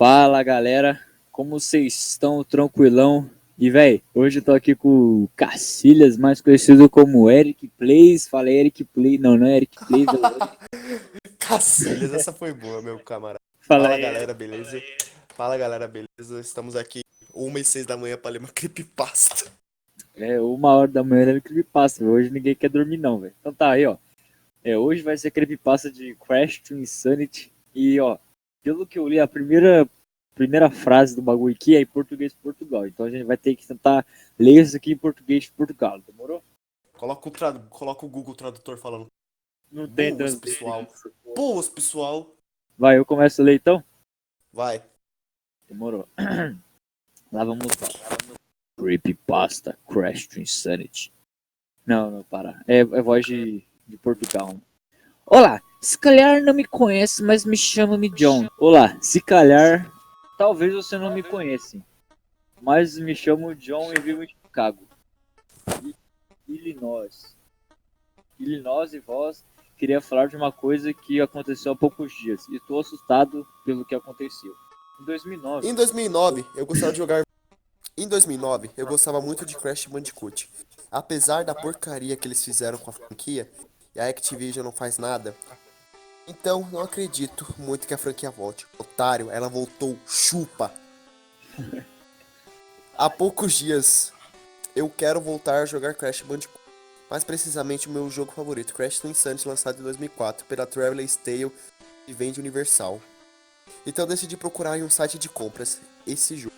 Fala galera, como vocês estão? Tranquilão? E véi, hoje eu tô aqui com o Cacilhas, mais conhecido como Eric Plays. Falei Eric Play, não é Eric Plays, é o Eric. Cacilhas, essa foi boa, meu camarada. Fala Fala aí. galera, beleza? Fala galera, beleza? Estamos aqui 1h06 da manhã pra ler uma creepypasta. É 1 hora da manhã era creepypasta, hoje ninguém quer dormir não, velho. Então tá aí, ó. Hoje vai ser creepypasta de Crash to Insanity. E ó, pelo que eu li, a primeira frase do bagulho aqui é em português de Portugal. Então a gente vai ter que tentar ler isso aqui em português de Portugal, demorou? Coloca o Google Tradutor falando. Não tem Boas, translate pessoal. aqui. Boas, pessoal. Vai, eu começo a ler então? Vai. Demorou. Lá vamos lá. Creepypasta, Crash to Insanity. Não, para. É voz de Portugal. Olá, se calhar não me conhece, mas me chama-me John. Olá, se calhar, talvez você não me conheça, mas me chamo John e vivo em Chicago, Illinois. Illinois e vós, queria falar de uma coisa que aconteceu há poucos dias e estou assustado pelo que aconteceu. Em 2009, Em 2009, eu gostava de jogar. Em 2009, eu gostava muito de Crash Bandicoot. Apesar da porcaria que eles fizeram com a franquia, e a Activision não faz nada, então não acredito muito que a franquia volte. Otário, ela voltou, chupa. Há poucos dias, eu quero voltar a jogar Crash Bandicoot. Mais precisamente o meu jogo favorito, Crash to Insanity, lançado em 2004 pela Traveler's Tale e vende Universal. Então eu decidi procurar em um site de compras esse jogo.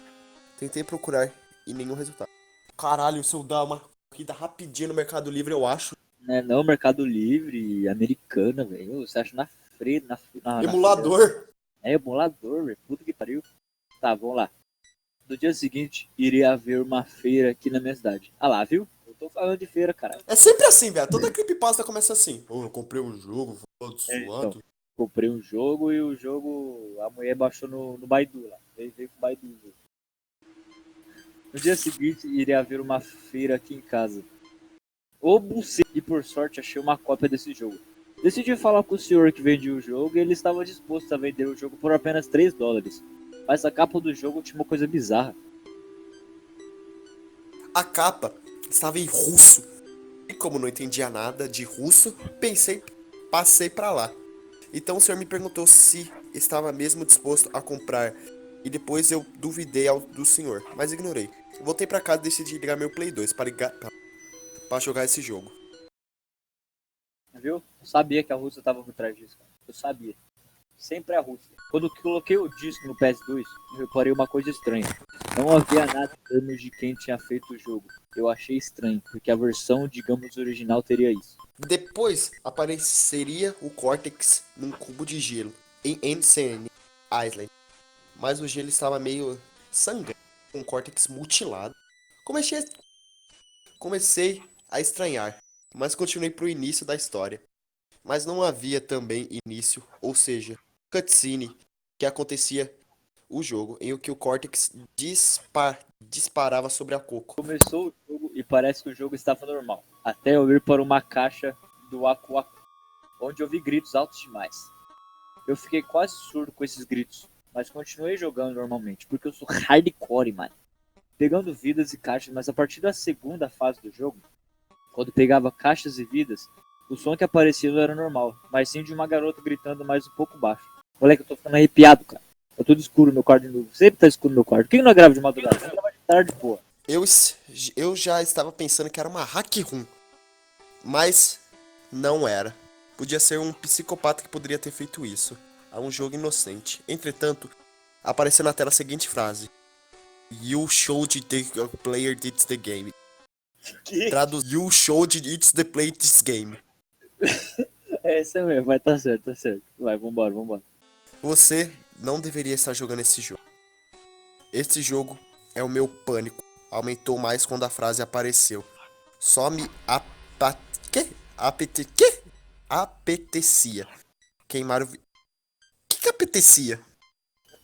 Tentei procurar e nenhum resultado. Caralho, se eu dar uma corrida rapidinho no Mercado Livre, eu acho. né, não Mercado Livre, Americana, velho. Você acha na feira, na feira. Emulador. É emulador, velho. Puta que pariu. Tá, vamos lá. No dia seguinte, iria haver uma feira aqui na minha cidade. Ah lá, viu? Eu tô falando de feira, caralho. É sempre assim, velho. Toda creepypasta começa assim. Oh, eu comprei um jogo, foda Então, suado. comprei um jogo e o jogo. A mulher baixou no Baidu lá. Veio com o Baidu. No dia seguinte, iria haver uma feira aqui em casa. Ô buceta! E por sorte, achei uma cópia desse jogo. Decidi falar com o senhor que vendia o jogo e ele estava disposto a vender o jogo por apenas $3. Mas a capa do jogo tinha uma coisa bizarra. A capa estava em russo. E como não entendia nada de russo, passei pra lá. Então o senhor me perguntou se estava mesmo disposto a comprar. E depois eu duvidei do senhor, mas ignorei. Voltei pra casa e decidi ligar meu Play 2 para jogar esse jogo. Viu? Eu sabia que a Rússia estava por trás disso. Eu sabia. Sempre a Rússia. Quando eu coloquei o disco no PS2, eu reparei uma coisa estranha. Não havia nada em termos de quem tinha feito o jogo. Eu achei estranho, porque a versão, digamos, original teria isso. Depois apareceria o Cortex num cubo de gelo em Insane Island. Mas o gelo estava meio sangrento, com o Cortex mutilado. Comecei, comecei a estranhar, mas continuei pro início da história. Mas não havia também início, ou seja, cutscene, que acontecia o jogo, em que o Cortex disparava sobre a Coco. Começou o jogo e parece que o jogo estava normal. Até eu ir para uma caixa do Aku Aku, onde ouvi gritos altos demais. Eu fiquei quase surdo com esses gritos, mas continuei jogando normalmente, porque eu sou hardcore, mano. Pegando vidas e caixas, mas a partir da segunda fase do jogo, quando pegava caixas e vidas, o som que aparecia não era normal, mas sim de uma garota gritando mais um pouco baixo. Moleque, eu tô ficando arrepiado, cara. Tá tudo escuro meu quarto de novo. Sempre tá escuro meu quarto. Por que não grava de madrugada? Não grava de tarde, pô. Eu já estava pensando que era uma hack room, mas não era. Podia ser um psicopata que poderia ter feito isso. A um jogo inocente. Entretanto, apareceu na tela a seguinte frase: You showed the player it's the game. Que? You showed it's the play this game. É isso mesmo, vai tá certo, tá certo. Vai, vambora. Você não deveria estar jogando esse jogo. Esse jogo é o meu pânico. Aumentou mais quando a frase apareceu. Só me apetecia queimar o que apetecia?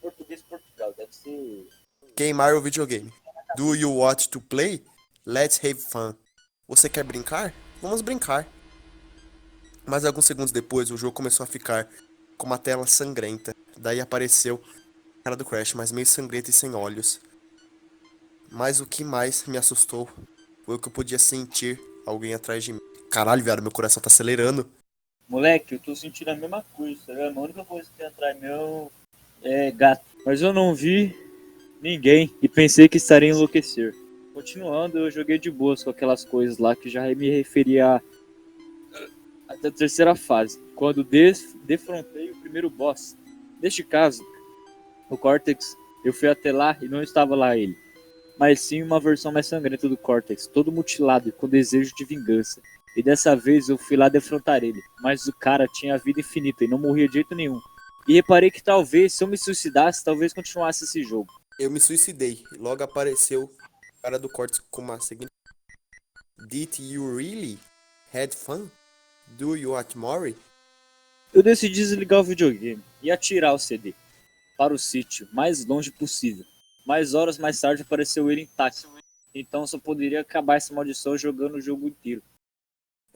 Português Portugal, deve ser. Queimar o videogame. Do you want to play? Let's have fun. Você quer brincar? Vamos brincar. Mas alguns segundos depois o jogo começou a ficar com uma tela sangrenta. Daí apareceu cara do Crash, mas meio sangrenta e sem olhos. Mas o que mais me assustou foi o que eu podia sentir alguém atrás de mim. Caralho, viado, meu coração tá acelerando. Moleque, eu tô sentindo a mesma coisa, tá ligado? A única coisa que tem atrás meu é gato. Mas eu não vi ninguém e pensei que estaria a enlouquecer. Continuando, eu joguei de boas com aquelas coisas lá que já me referia até a terceira fase, quando defrontei o primeiro boss. Neste caso, o Cortex, eu fui até lá e não estava lá ele, mas sim uma versão mais sangrenta do Cortex, todo mutilado e com desejo de vingança. E dessa vez eu fui lá defrontar ele, mas o cara tinha vida infinita e não morria de jeito nenhum. E reparei que talvez, se eu me suicidasse, talvez continuasse esse jogo. Eu me suicidei. Logo apareceu o cara do Cortex com uma seguinte: Did you really had fun? Do you want more? Eu decidi desligar o videogame e atirar o CD para o sítio mais longe possível. Mais horas mais tarde apareceu ele intacto. Então só poderia acabar essa maldição jogando o jogo inteiro.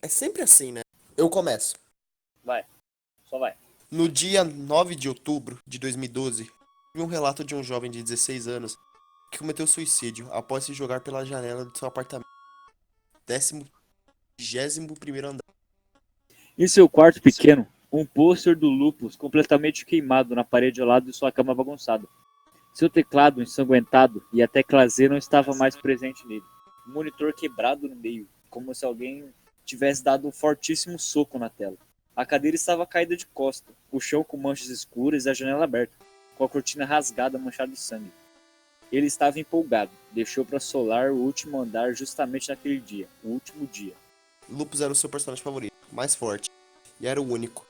É sempre assim, né? Eu começo. Vai, só vai. No dia 9 de outubro de 2012, vi um relato de um jovem de 16 anos que cometeu suicídio após se jogar pela janela de seu apartamento. 21º andar. Em seu quarto pequeno, um pôster do Lupus completamente queimado na parede ao lado de sua cama bagunçada. Seu teclado ensanguentado e a tecla Z não estava mais presente nele. O monitor quebrado no meio, como se alguém tivesse dado um fortíssimo soco na tela. A cadeira estava caída de costa, o chão com manchas escuras e a janela aberta, com a cortina rasgada manchada de sangue. Ele estava empolgado, deixou para solar o último andar justamente naquele dia, o último dia. Lupus era o seu personagem favorito, mais forte, e era o único,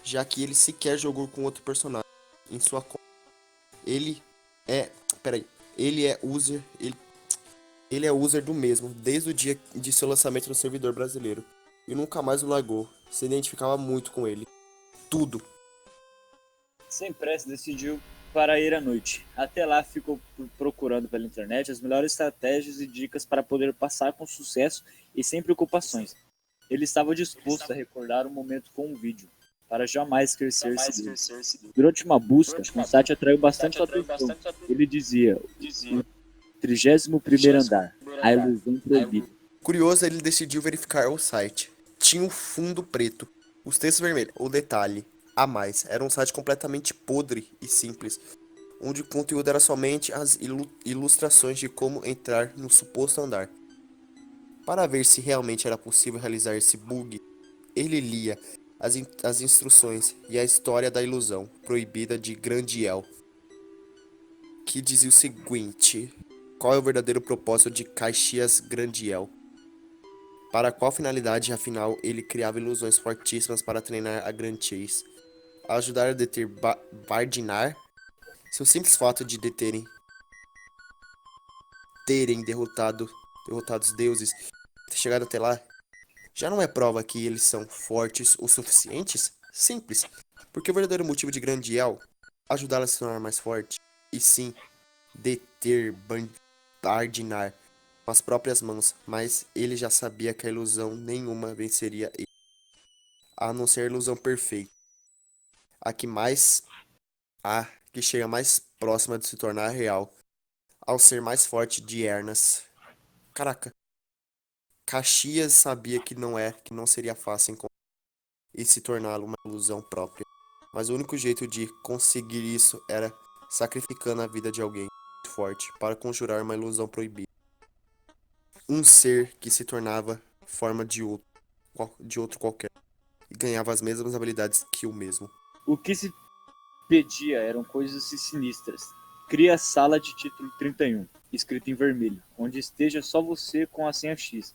já que ele sequer jogou com outro personagem em sua conta. Ele é, peraí, ele é user do mesmo desde o dia de seu lançamento no servidor brasileiro e nunca mais o largou. Se identificava muito com ele. Tudo. Sem pressa, decidiu para ir à noite. Até lá, ficou procurando pela internet as melhores estratégias e dicas para poder passar com sucesso e sem preocupações. Ele estava disposto a recordar o momento com um vídeo, para jamais esquecer seguido. Durante uma busca, um site atraiu bastante sua atenção. Ele dizia: o 31º andar, a ilusão proibida. Curioso, ele decidiu verificar o site. Tinha um fundo preto, os textos vermelhos. O detalhe a mais, era um site completamente podre e simples, onde o conteúdo era somente as ilustrações de como entrar no suposto andar. Para ver se realmente era possível realizar esse bug, ele lia as instruções e a história da ilusão proibida de Grandiel, que dizia o seguinte: qual é o verdadeiro propósito de Caxias Grandiel? Para qual finalidade, afinal, ele criava ilusões fortíssimas para treinar a Grantias? A ajudar a deter Bardinar? Seu simples fato de terem derrotados deuses, ter chegado até lá, já não é prova que eles são fortes o suficientes? Simples, porque o verdadeiro motivo de Grandiel ajudá-la a se tornar mais forte, e sim, deter Bardinar com as próprias mãos, mas ele já sabia que a ilusão nenhuma venceria ele, a não ser a ilusão perfeita, a que chega mais próxima de se tornar real, ao ser mais forte de Ernas. Caraca, Caxias sabia que não seria fácil encontrar e se torná-lo uma ilusão própria, mas o único jeito de conseguir isso era sacrificando a vida de alguém muito forte para conjurar uma ilusão proibida. Um ser que se tornava forma de outro qualquer e ganhava as mesmas habilidades que o mesmo. O que se pedia eram coisas sinistras. Cria a sala de título 31, escrito em vermelho, onde esteja só você com a senha X.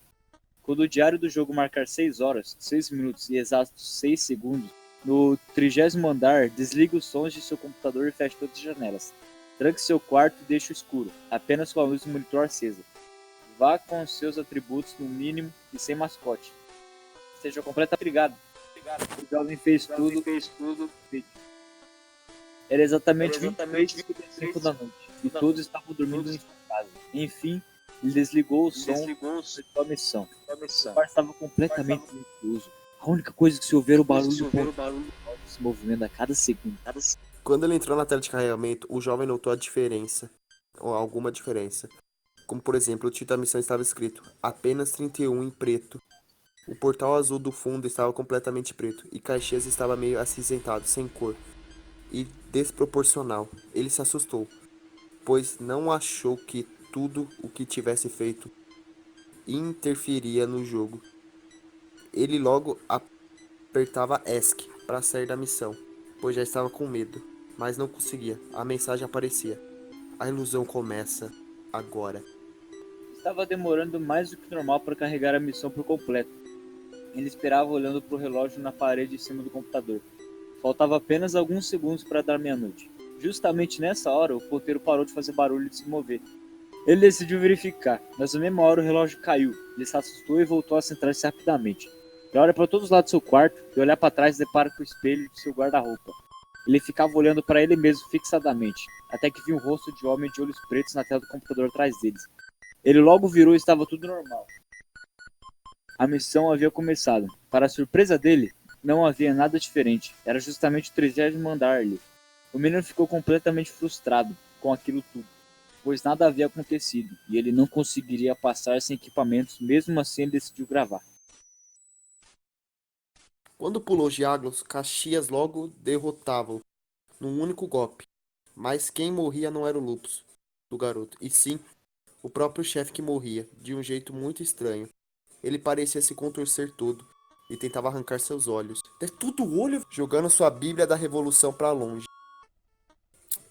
Quando o diário do jogo marcar 6 horas, 6 minutos e exatos 6 segundos, no 30º andar, desligue os sons de seu computador e feche todas as janelas. Tranque seu quarto e deixe o escuro, apenas com a luz do monitor acesa. Vá com seus atributos no mínimo e sem mascote. Seja completamente ligado. O jovem fez tudo. Era exatamente 23h55 da noite, e todos estavam dormindo em sua casa. Enfim, ele desligou o som de sua missão. O quarto estava completamente silencioso. A única coisa que se ouvia era o barulho do ponto se movimento a cada segundo. Quando ele entrou na tela de carregamento, o jovem notou a diferença, ou alguma diferença. Como, por exemplo, o título da missão estava escrito apenas 31 em preto. O portal azul do fundo estava completamente preto, e Caxias estava meio acinzentado, sem cor, e desproporcional. Ele se assustou, pois não achou que tudo o que tivesse feito interferia no jogo. Ele logo apertava ESC para sair da missão, pois já estava com medo, mas não conseguia. A mensagem aparecia. A ilusão começa agora. Estava demorando mais do que normal para carregar a missão por completo. Ele esperava olhando para o relógio na parede em cima do computador. Faltava apenas alguns segundos para dar meia-noite. Justamente nessa hora, o porteiro parou de fazer barulho e de se mover. Ele decidiu verificar, mas na mesma hora o relógio caiu. Ele se assustou e voltou a centrar-se rapidamente. Ele olha para todos os lados do seu quarto e olhar para trás depara com o espelho de seu guarda-roupa. Ele ficava olhando para ele mesmo fixadamente, até que viu um rosto de homem de olhos pretos na tela do computador atrás deles. Ele logo virou e estava tudo normal. A missão havia começado. Para a surpresa dele, não havia nada diferente. Era justamente o 30º andar ali. O menino ficou completamente frustrado com aquilo tudo, pois nada havia acontecido e ele não conseguiria passar sem equipamentos. Mesmo assim, ele decidiu gravar. Quando pulou Diaglos, Caxias logo derrotava-o num único golpe. Mas quem morria não era o lupus do garoto, e sim o próprio chefe que morria, de um jeito muito estranho. Ele parecia se contorcer todo e tentava arrancar seus olhos. É tudo olho, jogando sua Bíblia da Revolução pra longe.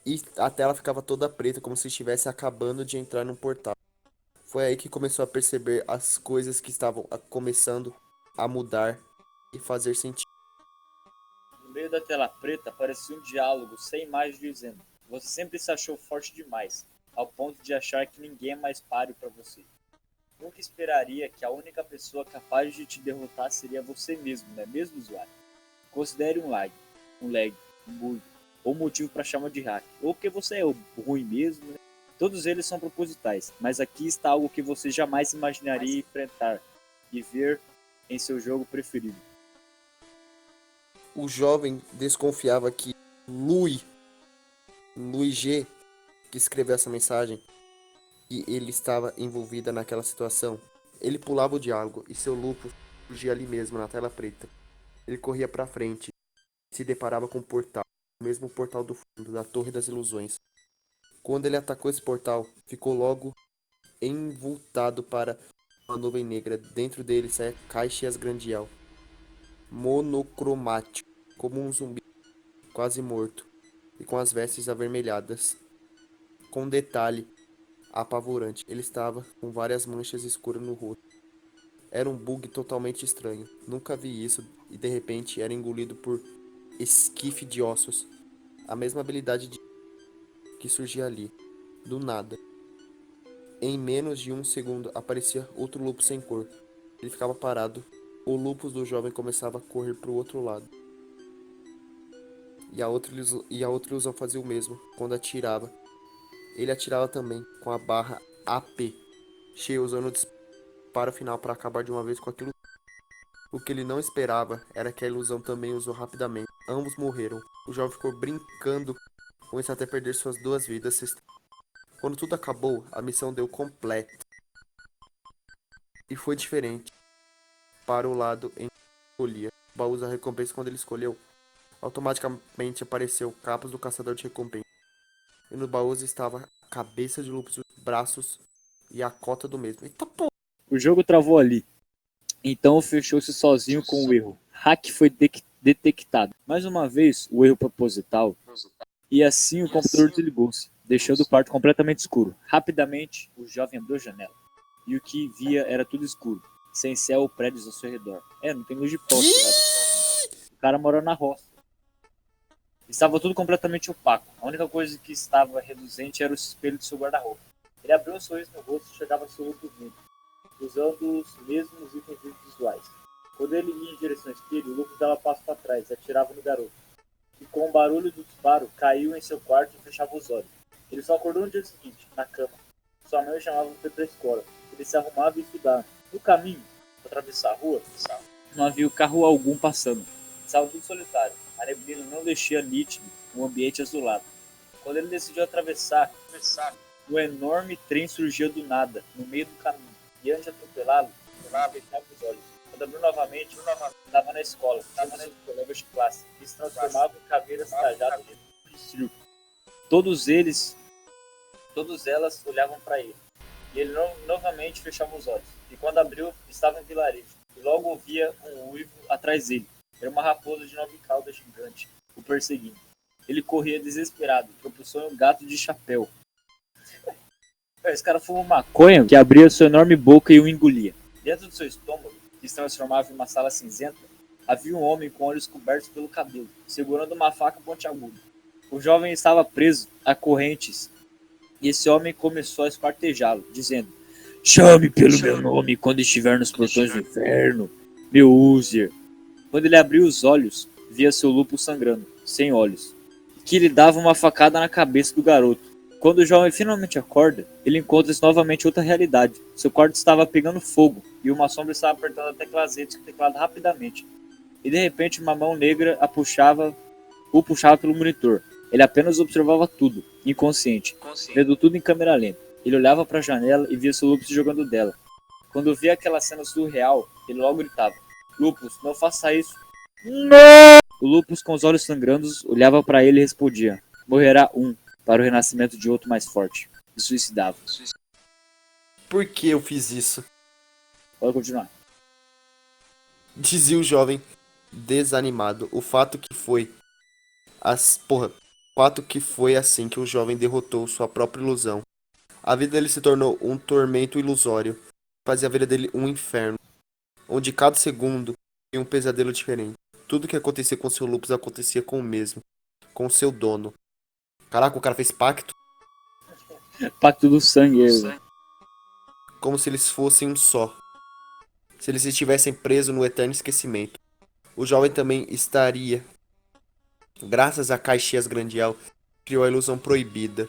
E a tela ficava toda preta, como se estivesse acabando de entrar num portal. Foi aí que começou a perceber as coisas que estavam começando a mudar e fazer sentido. No meio da tela preta aparecia um diálogo sem imagem dizendo: "Você sempre se achou forte demais, ao ponto de achar que ninguém é mais páreo para você. Nunca esperaria que a única pessoa capaz de te derrotar seria você mesmo, não é mesmo, usuário? Considere um lag, um bug, ou motivo para chamar de hack, ou porque você é ruim mesmo, né? Todos eles são propositais, mas aqui está algo que você jamais imaginaria enfrentar e ver em seu jogo preferido." O jovem desconfiava que Louis G, que escreveu essa mensagem, e ele estava envolvida naquela situação. Ele pulava o diálogo e seu lupus surgia ali mesmo na tela preta. Ele corria para frente e se deparava com o portal, o mesmo portal do fundo da Torre das Ilusões. Quando ele atacou esse portal, ficou logo envoltado para uma nuvem negra. Dentro dele saia Caxias Grandial, monocromático, como um zumbi quase morto, e com as vestes avermelhadas. Com um detalhe apavorante, ele estava com várias manchas escuras no rosto. Era um bug totalmente estranho. Nunca vi isso e de repente era engolido por esquife de ossos. A mesma habilidade que surgia ali, do nada. Em menos de um segundo aparecia outro lupus sem cor. Ele ficava parado. O lupus do jovem começava a correr para o outro lado. E a outra ilusão fazia o mesmo quando atirava. Ele atirava também com a barra AP, cheia, usando o disparo final para acabar de uma vez com aquilo. O que ele não esperava era que a ilusão também usou rapidamente. Ambos morreram. O jovem ficou brincando com isso até perder suas duas vidas. Quando tudo acabou, a missão deu completa. E foi diferente para o lado em que escolhia. O baú da recompensa, quando ele escolheu, automaticamente apareceu capas do caçador de recompensa. E no baú estava a cabeça de lupus, os braços e a cota do mesmo. Eita porra! O jogo travou ali. Então fechou-se sozinho com o erro. Hack foi detectado. Mais uma vez, o erro proposital. E assim o computador desligou-se, deixando o quarto completamente escuro. Rapidamente, o jovem abriu a janela. E o que via era tudo escuro, sem céu ou prédios ao seu redor. Não tem luz de poste, nada. O cara mora na roça. Estava tudo completamente opaco. A única coisa que estava reluzente era o espelho de seu guarda-roupa. Ele abriu um sorriso no rosto e chegava seu outro limpo, usando os mesmos itens visuais. Quando ele ia em direção ao espelho, o Lucas dava passo para trás e atirava no garoto, e com o barulho do disparo, caiu em seu quarto e fechava os olhos. Ele só acordou no dia seguinte, na cama. Sua mãe o chamava para ir para a escola. Ele se arrumava e estudava. No caminho, para atravessar a rua, não havia carro algum passando. Estava tudo solitário. A neblina não deixia nítido um ambiente azulado. Quando ele decidiu atravessar, um enorme trem surgiu do nada, no meio do caminho, e antes de atropelá-lo, fechava os olhos. Quando abriu novamente, estava na escola, estava seus colegas de classe, que se transformavam em caveiras trajadas de circo. Todos eles, todas elas olhavam para ele, e ele novamente fechava os olhos. E quando abriu, estava em vilarejo, e logo ouvia um uivo atrás dele. Era uma raposa de 9 caudas gigante, o perseguindo. Ele corria desesperado, tropeçou em um gato de chapéu. Esse cara fumou maconha que abria sua enorme boca e o engolia. Dentro do seu estômago, que se transformava em uma sala cinzenta, havia um homem com olhos cobertos pelo cabelo, segurando uma faca pontiaguda. O jovem estava preso a correntes, e esse homem começou a esquartejá-lo, dizendo: "Chame pelo meu nome quando estiver nos portões do inferno, meu Uzier." Quando ele abriu os olhos, via seu lúpus sangrando, sem olhos, que lhe dava uma facada na cabeça do garoto. Quando o jovem finalmente acorda, ele encontra-se novamente em outra realidade. Seu quarto estava pegando fogo, e uma sombra estava apertando a teclazete do teclado rapidamente. E de repente uma mão negra o puxava pelo monitor. Ele apenas observava tudo, inconsciente, vendo tudo em câmera lenta. Ele olhava para a janela e via seu lúpus se jogando dela. Quando via aquela cena surreal, ele logo gritava: "Lúpus, não faça isso." Não! O lúpus, com os olhos sangrando, olhava para ele e respondia: "Morrerá um, para o renascimento de outro mais forte." E suicidava. Por que eu fiz isso? Pode continuar. Dizia o jovem, desanimado. O fato que foi assim que o jovem derrotou sua própria ilusão. A vida dele se tornou um tormento ilusório. Fazia a vida dele um inferno, onde cada segundo tinha um pesadelo diferente. Tudo que acontecia com seu lupus acontecia com o mesmo, com seu dono. Caraca, o cara fez pacto Pacto do sangue. como se eles fossem um só. Se eles estivessem presos no eterno esquecimento. O jovem também estaria, graças a Caxias Grandial, criou a ilusão proibida.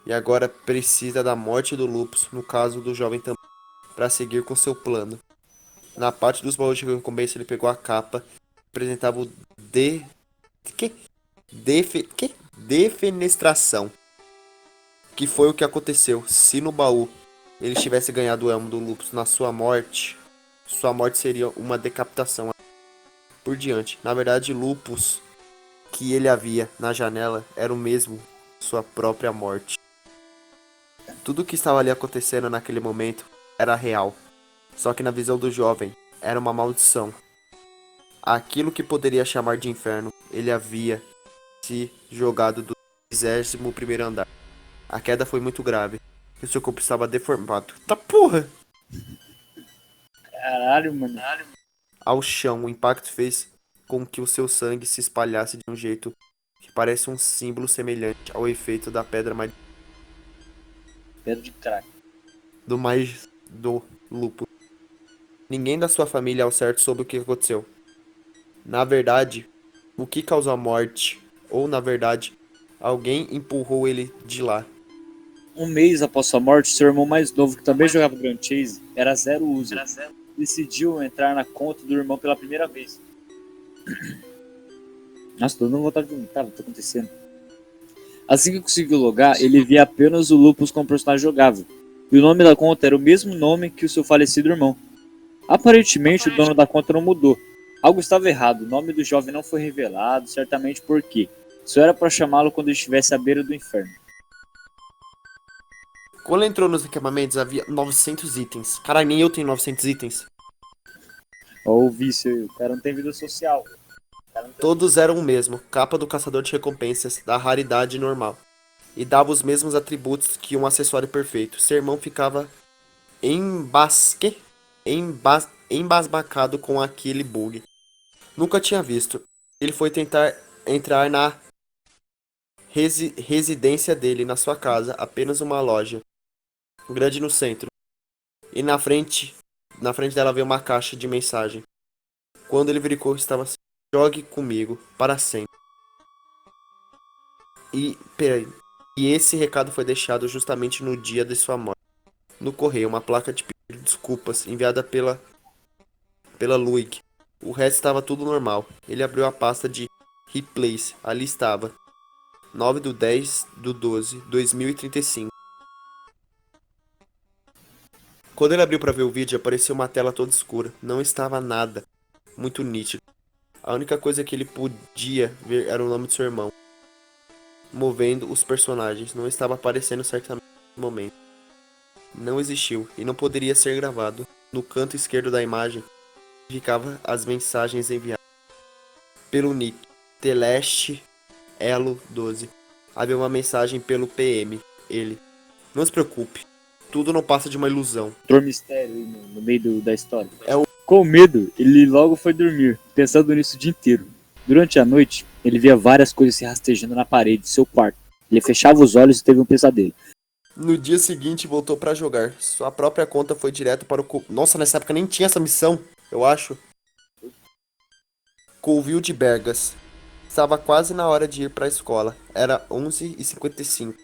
E agora precisa da morte do lupus, no caso do jovem também, para seguir com seu plano. Na parte dos baús de recompensa ele pegou a capa, apresentava o defenestração. Que foi o que aconteceu. Se no baú ele tivesse ganhado o elmo do lupus na sua morte seria uma decapitação por diante. Na verdade, lupus que ele havia na janela era o mesmo sua própria morte. Tudo que estava ali acontecendo naquele momento era real. Só que na visão do jovem era uma maldição. Aquilo que poderia chamar de inferno, ele havia se jogado do 21º andar. A queda foi muito grave. E seu corpo estava deformado. Tá porra! Caralho, mano. Ao chão, o impacto fez com que o seu sangue se espalhasse de um jeito que parece um símbolo semelhante ao efeito da pedra Pedra de crack. do lúpulo. Ninguém da sua família ao certo soube o que aconteceu. Na verdade, o que causou a morte, ou na verdade, alguém empurrou ele de lá. Um mês após sua morte, seu irmão mais novo, que também jogava Grand Chase, era Zero User, decidiu entrar na conta do irmão pela primeira vez. Nossa, tô dando vontade de vomitar, o que tá acontecendo? Assim que conseguiu logar, ele via apenas o Lupus como personagem jogável. E o nome da conta era o mesmo nome que o seu falecido irmão. Aparentemente, o dono da conta não mudou. Algo estava errado, o nome do jovem não foi revelado, certamente porque só era para chamá-lo quando estivesse à beira do inferno. Quando ele entrou nos equipamentos, havia 900 itens. Caralho, nem eu tenho 900 itens. Ó, o vício, o cara não tem vida social. Todos eram o mesmo, capa do caçador de recompensas, da raridade normal. E dava os mesmos atributos que um acessório perfeito. Seu irmão ficava embasbacado com aquele bug. Nunca tinha visto. Ele foi tentar entrar na residência dele, na sua casa, apenas uma loja grande no centro. E na frente dela veio uma caixa de mensagem. Quando ele verificou, estava assim: "Jogue comigo para sempre." E esse recado foi deixado justamente no dia de sua morte. No correio, uma placa de pedido de desculpas enviada pela Luig. O resto estava tudo normal. Ele abriu a pasta de Replace. Ali estava. 9/10/12/2035. Quando ele abriu para ver o vídeo, apareceu uma tela toda escura. Não estava nada muito nítido. A única coisa que ele podia ver era o nome de seu irmão, movendo os personagens. Não estava aparecendo certamente no momento. Não existiu e não poderia ser gravado. No canto esquerdo da imagem, ficava as mensagens enviadas pelo nick Teleste Elo 12. Havia uma mensagem pelo PM. Ele: não se preocupe, tudo não passa de uma ilusão. Doutor Mistério aí no meio da história. É o- Com medo, ele logo foi dormir, pensando nisso o dia inteiro. Durante a noite, ele via várias coisas se rastejando na parede de seu quarto. Ele fechava os olhos e teve um pesadelo. No dia seguinte voltou pra jogar. Sua própria conta foi direto para o Nossa, nessa época nem tinha essa missão, eu acho. Colville de Bergas. Estava quase na hora de ir para a escola. Era 11h55.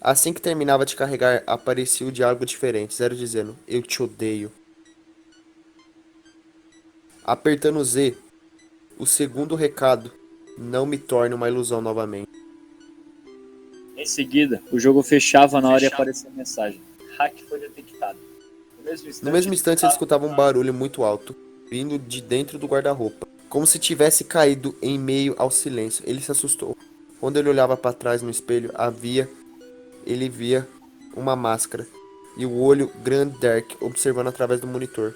Assim que terminava de carregar, aparecia o diálogo diferente, Zero dizendo: eu te odeio. Apertando Z, o segundo recado: não me torne uma ilusão novamente. Em seguida, o jogo fechava na hora e aparecia a mensagem. Hack foi detectado. No mesmo instante, ele escutava um barulho muito alto, vindo de dentro do guarda-roupa, como se tivesse caído em meio ao silêncio. Ele se assustou. Quando ele olhava para trás no espelho, ele via uma máscara e o olho Grand Dark observando através do monitor.